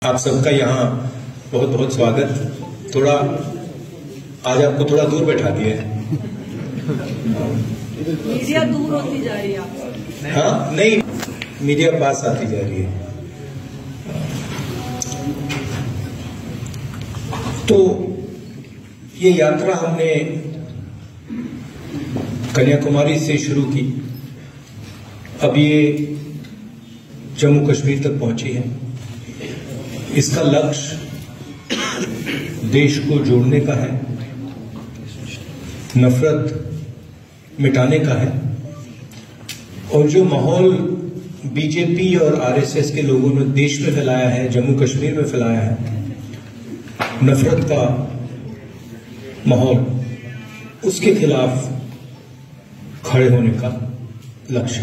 आप सबका यहाँ बहुत बहुत स्वागत। थोड़ा आज आपको थोड़ा दूर बैठा दिया है। मीडिया दूर होती जा रही है आपसे। हाँ नहीं, मीडिया पास आती जा रही है। तो ये यात्रा हमने कन्याकुमारी से शुरू की, अब ये जम्मू कश्मीर तक पहुंची है। इसका लक्ष्य देश को जोड़ने का है, नफरत मिटाने का है, और जो माहौल बीजेपी और आरएसएस के लोगों ने देश में फैलाया है, जम्मू कश्मीर में फैलाया है, नफरत का माहौल, उसके खिलाफ खड़े होने का लक्ष्य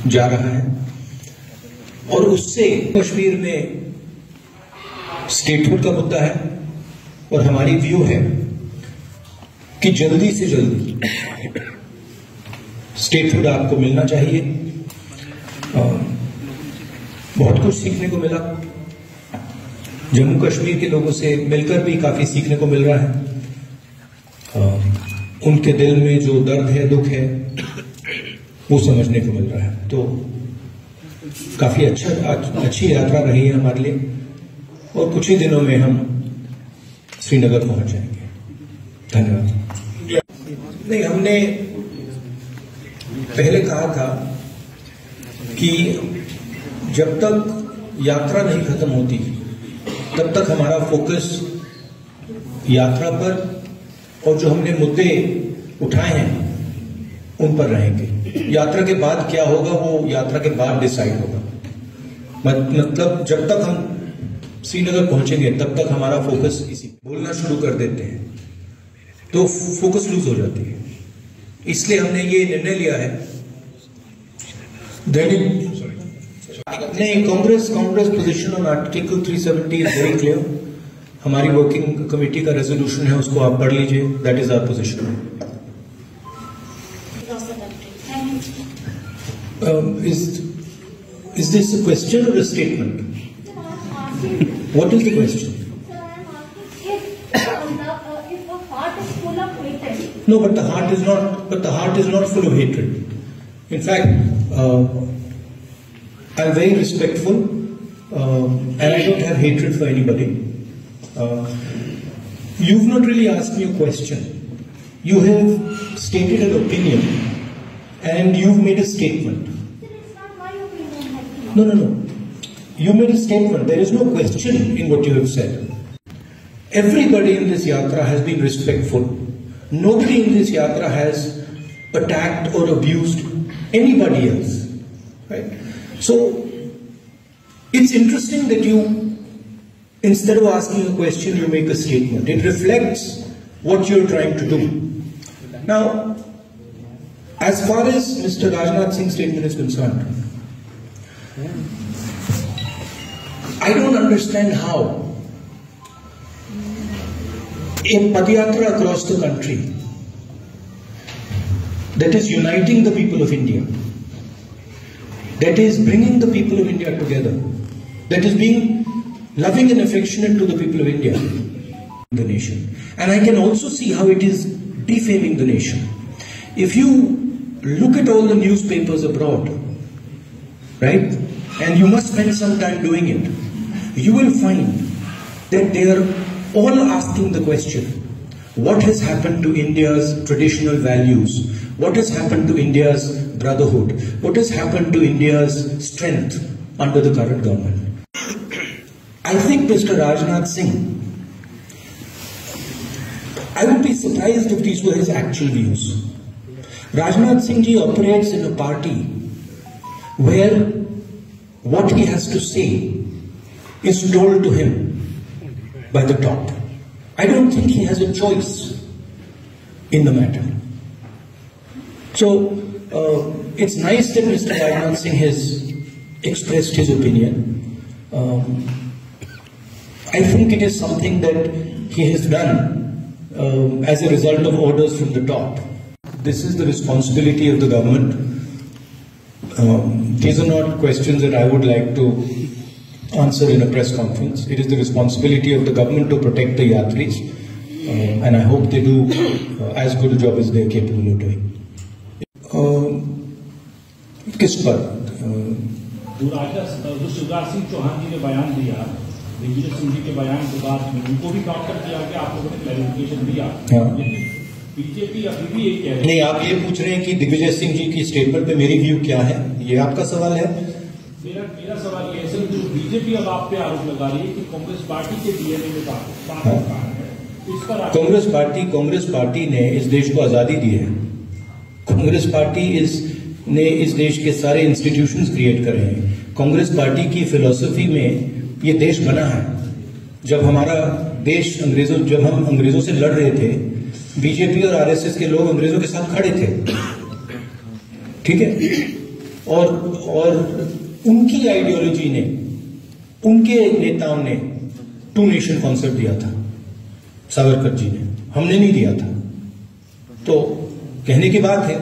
जा रहा है। और उससे कश्मीर में स्टेटहुड का मुद्दा है, और हमारी व्यू है कि जल्दी से जल्दी स्टेटहुड आपको मिलना चाहिए। बहुत कुछ सीखने को मिला, जम्मू कश्मीर के लोगों से मिलकर भी काफी सीखने को मिल रहा है। उनके दिल में जो दर्द है, दुख है, वो समझने को मिल रहा है। तो काफी अच्छी यात्रा रही है हमारे लिए, और कुछ ही दिनों में हम श्रीनगर पहुंच जाएंगे। धन्यवाद। नहीं, हमने पहले कहा था कि जब तक यात्रा नहीं खत्म होती तब तक हमारा फोकस यात्रा पर और जो हमने मुद्दे उठाए हैं उन पर रहेंगे। यात्रा के बाद क्या होगा वो यात्रा के बाद डिसाइड होगा। मतलब जब तक हम श्रीनगर पहुंचेंगे तब तक हमारा फोकस इसी बोलना शुरू कर देते हैं तो फोकस लूज हो जाती है। इसलिए हमने ये निर्णय लिया है। नहीं, Congress position on article 370 is very clear. हमारी वर्किंग कमेटी का रेजोल्यूशन है, उसको आप पढ़ लीजिए। That is our position. Is this a question or a statement? What is the question? If a heart is full of hatred. No, but the heart is not. But the heart is not full of hatred. In fact, I'm very respectful, and I don't have hatred for anybody. You've not really asked me a question. You have stated an opinion, and you've made a statement. No. You made a statement. There is no question in what you have said. Everybody in this yatra has been respectful. Nobody in this yatra has attacked or abused anybody else. Right? So, it's interesting that you, instead of asking a question, you make a statement. It reflects what you're trying to do. Now, as far as Mr. Rajnath Singh's statement is concerned, I don't understand how a padayatra across the country that is uniting the people of India, that is bringing the people of India together, that is being loving and affectionate to the people of India, the nation. And I can also see how it is defaming the nation. If you look at all the newspapers abroad, right, and you must spend some time doing it, you will find that they are all asking the question, what has happened to India's traditional values? What has happened to India's brotherhood? What has happened to India's strength under the current government? I think Mr. Rajnath Singh, I would be surprised if these were his actual views. Rajnath Singh ji operates in a party where what he has to say is told to him by the top. I don't think he has a choice in the matter. So, it's nice that Mr. Rajnath Singh has expressed his opinion. I think it is something that he has done as a result of orders from the top. This is the responsibility of the government. These are not questions that I would like to answer in a press conference. It is the responsibility of the government to protect the yatris, and I hope they do as good a job as they are capable of doing. किस पर? जो शिवराज सिंह चौहान जी ने बयान दिया, दिग्विजय सिंह जी के बयान के बाद में उनको भी काउंटर किया गया, आप लोगों ने क्लैरिफिकेशन दिया, लेकिन बीजेपी अभी भी यही कह रही है। नहीं, आप ये पूछ रहे हैं कि दिग्विजय सिंह जी की स्टेटमेंट पे मेरी व्यू क्या है, ये आपका सवाल है? मेरा सवाल ये है सर, जो बीजेपी अब आप पे आरोप लगा रही है कि कांग्रेस पार्टी के डीएनए में बात है, इस पर कांग्रेस पार्टी ने इस देश को आजादी दी है। कांग्रेस पार्टी ने इस देश के सारे इंस्टीट्यूशंस क्रिएट करे हैं। कांग्रेस पार्टी की फिलॉसफी में ये देश बना है। जब हमारा देश जब हम अंग्रेजों से लड़ रहे थे, बीजेपी और आरएसएस के लोग अंग्रेजों के साथ खड़े थे, ठीक है? और उनकी आइडियोलॉजी ने, उनके नेताओं ने टू नेशन कॉन्सेप्ट दिया था, सावरकर जी ने, हमने नहीं दिया था। तो कहने की बात है,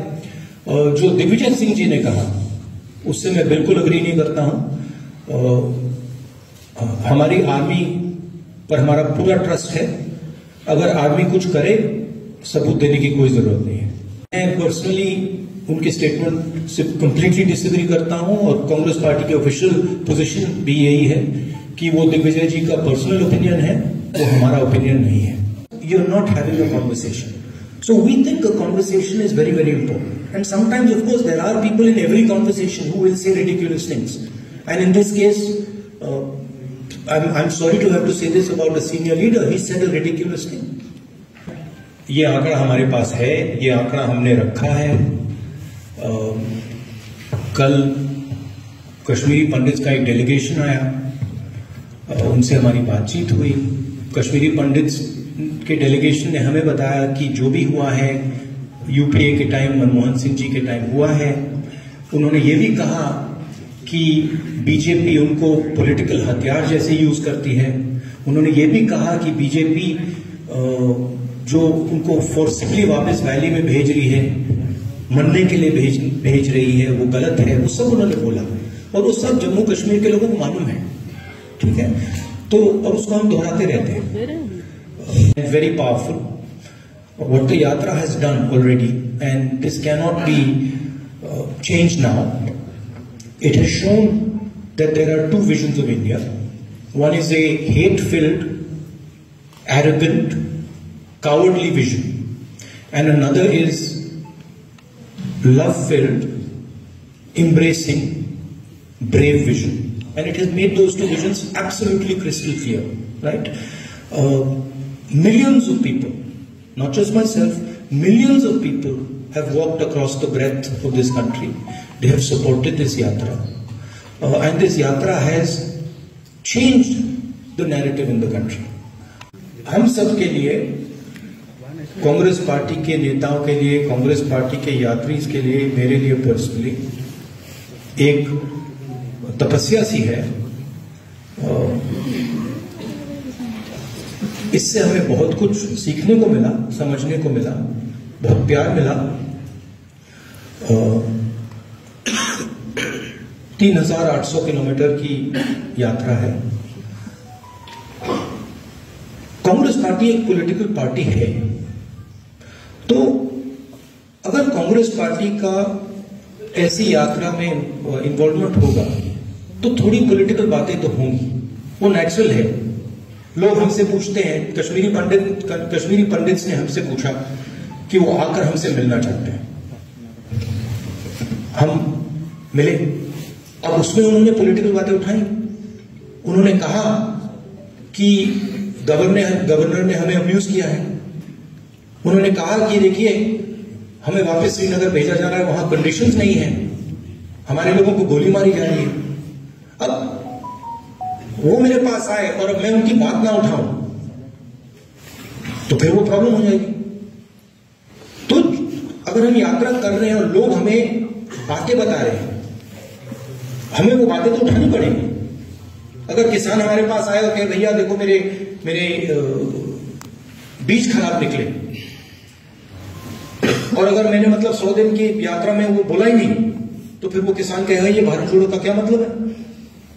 जो दिग्विजय सिंह जी ने कहा उससे मैं बिल्कुल अग्री नहीं करता हूं। हमारी आर्मी पर हमारा पूरा ट्रस्ट है। अगर आर्मी कुछ करे, सबूत देने की कोई जरूरत नहीं है। मैं पर्सनली उनके स्टेटमेंट से कंप्लीटली डिसएग्री करता हूं, और कांग्रेस पार्टी की ऑफिशियल पोजीशन भी यही है कि वो दिग्विजय जी का पर्सनल ओपिनियन है, वो हमारा ओपिनियन नहीं है। You are not having a conversation, so we think a conversation is very, very important. And sometimes, of course, there are people in every conversation who will say ridiculous things. And in this case, I'm sorry to have to say this about a senior leader. He said a ridiculous thing. ये आंकड़ा हमारे पास है, ये आंकड़ा हमने रखा है। कल कश्मीरी पंडित्स का एक डेलीगेशन आया, उनसे हमारी बातचीत हुई। कश्मीरी पंडित्स के डेलीगेशन ने हमें बताया कि जो भी हुआ है यूपीए के टाइम, मनमोहन सिंह जी के टाइम हुआ है। उन्होंने ये भी कहा कि बीजेपी उनको पॉलिटिकल हथियार जैसे यूज करती है। उन्होंने ये भी कहा कि बीजेपी जो उनको फोर्सफुली वापस वैली में भेज रही है, मरने के लिए भेज रही है, वो गलत है। वो सब उन्होंने बोला, और वो सब जम्मू कश्मीर के लोगों को मालूम है, ठीक है? तो और उसको हम दोहराते रहते हैं। Very powerful. What the Yatra has done already, and this cannot be changed now. It has shown that there are two visions of India. One is a hate-filled, arrogant, cowardly vision, and another is love-filled, embracing, brave vision. And it has made those two visions absolutely crystal clear, right? Millions of people, not just myself, millions of people have walked across the breadth of this country. They have supported this yatra, and this yatra has changed the narrative in the country. हम सब के लिए, Congress party के नेताओं के लिए, Congress party के यात्रीज के लिए, मेरे लिए पर्सनली एक तपस्या सी है। इससे हमें बहुत कुछ सीखने को मिला, समझने को मिला, बहुत प्यार मिला। 3,800 किलोमीटर की यात्रा है। कांग्रेस पार्टी एक पॉलिटिकल पार्टी है, तो अगर कांग्रेस पार्टी का ऐसी यात्रा में इन्वॉल्वमेंट होगा तो थोड़ी पॉलिटिकल बातें तो होंगी, वो नेचुरल है। लोग हमसे पूछते हैं, कश्मीरी पंडित्स ने हमसे पूछा कि वो आकर हमसे मिलना चाहते हैं, हम मिले। अब उसमें उन्होंने पॉलिटिकल बातें उठाई। उन्होंने कहा कि गवर्नर ने हमें अब्यूज किया है। उन्होंने कहा कि देखिए, हमें वापस श्रीनगर भेजा जा रहा है, वहां कंडीशंस नहीं है, हमारे लोगों को गोली मारी जा रही है। अब वो मेरे पास आए और अब मैं उनकी बात ना उठाऊं तो फिर वो प्रॉब्लम हो जाएगी। तो अगर हम यात्रा कर रहे हैं और लोग हमें बातें बता रहे हैं, हमें वो बातें तो उठानी पड़ेगी। अगर किसान हमारे पास आए और कहे भैया देखो मेरे बीज खराब निकले, और अगर मैंने मतलब 100 दिन की यात्रा में वो बोला ही नहीं, तो फिर वो किसान कहेगा ये भारत जोड़ो का क्या मतलब है?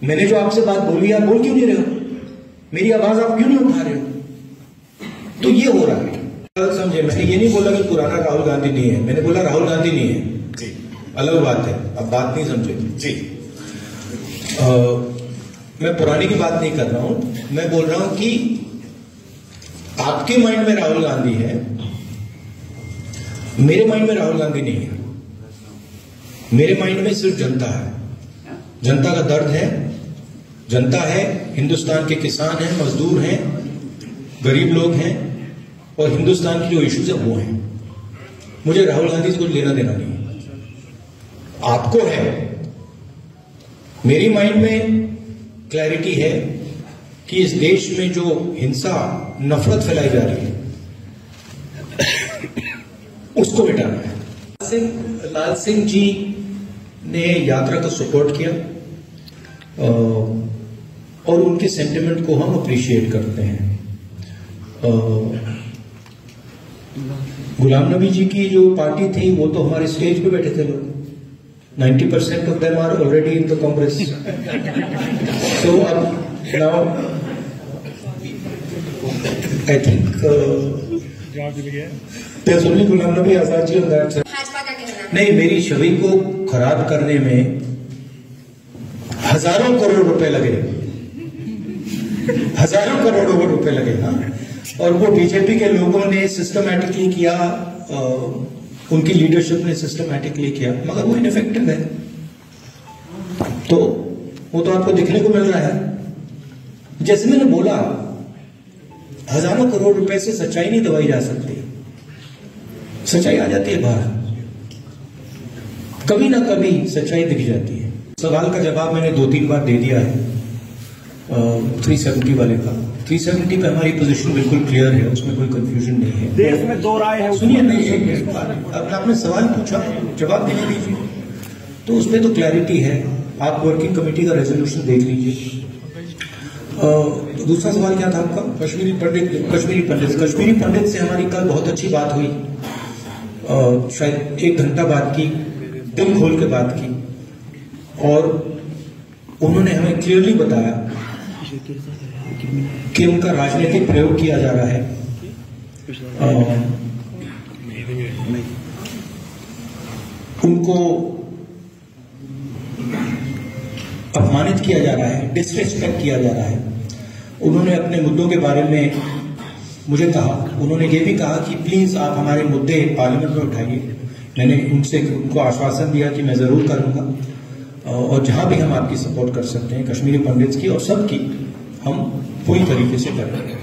मैंने जो आपसे बात बोली आप बोल क्यों नहीं रहे हो? मेरी आवाज आप क्यों नहीं उठा रहे हो? तो ये हो रहा है। समझे, मैंने ये नहीं बोला कि पुराना राहुल गांधी नहीं है, मैंने बोला राहुल गांधी नहीं है जी, अलग बात है। अब बात नहीं समझे जी। मैं पुराने की बात नहीं कर रहा हूं, मैं बोल रहा हूं कि आपके माइंड में राहुल गांधी है, मेरे माइंड में राहुल गांधी नहीं है। मेरे माइंड में सिर्फ जनता है, जनता का दर्द है, जनता है, हिंदुस्तान के किसान हैं, मजदूर हैं, गरीब लोग हैं, और हिंदुस्तान की जो इश्यूज है वो हैं। मुझे राहुल गांधी से कुछ लेना देना नहीं है, आपको है। मेरी माइंड में क्लैरिटी है कि इस देश में जो हिंसा, नफरत फैलाई जा रही है उसको मिटाना है। लाल सिंह जी ने यात्रा को सपोर्ट किया और उनके सेंटिमेंट को हम अप्रिशिएट करते हैं। गुलाम नबी जी की जो पार्टी थी वो तो हमारे स्टेज पे बैठे थे लोग, 90% of them are already in the Congress. So now I think there's only Ghulam Nabi Azad ji on that side. नहीं, मेरी छवि को खराब करने में हजारों करोड़ रुपए लगे, हजारों करोड़ों रुपए लगे। हाँ, और वो बीजेपी के लोगों ने सिस्टमैटिकली किया, उनकी लीडरशिप ने सिस्टमैटिकली किया, मगर वो इनफेक्टिव है। तो वो तो आपको दिखने को मिल रहा है। जैसे मैंने बोला, हजारों करोड़ रुपए से सच्चाई नहीं दबाई जा सकती, सच्चाई आ जाती है बाहर, कभी ना कभी सच्चाई दिख जाती है। सवाल का जवाब मैंने 2-3 बार दे दिया है। 370 वाले का, 370 पे हमारी पोजीशन बिल्कुल क्लियर है, उसमें कोई कंफ्यूजन नहीं है। देश में 2 राय है। सुनिए, नहीं, अब आपने सवाल पूछा, जवाब देने दीजिए। तो उसमें तो क्लैरिटी है, आप वर्किंग कमेटी का रेजोल्यूशन देख लीजिए। दूसरा सवाल क्या था आपका? कश्मीरी पंडित से हमारी कल बहुत अच्छी बात हुई, शायद 1 घंटा बात की, दिल खोल के बात की, और उन्होंने हमें क्लियरली बताया कि उनका राजनीतिक प्रयोग किया जा रहा है, उनको अपमानित किया जा रहा है, डिसरिस्पेक्ट किया जा रहा है। उन्होंने अपने मुद्दों के बारे में मुझे कहा, उन्होंने ये भी कहा कि प्लीज आप हमारे मुद्दे पार्लियामेंट में उठाइए। मैंने उनको आश्वासन दिया कि मैं जरूर करूंगा, और जहां भी हम आपकी सपोर्ट कर सकते हैं, कश्मीरी पंडित्स की और सबकी, हम पूरी तरीके से करेंगे।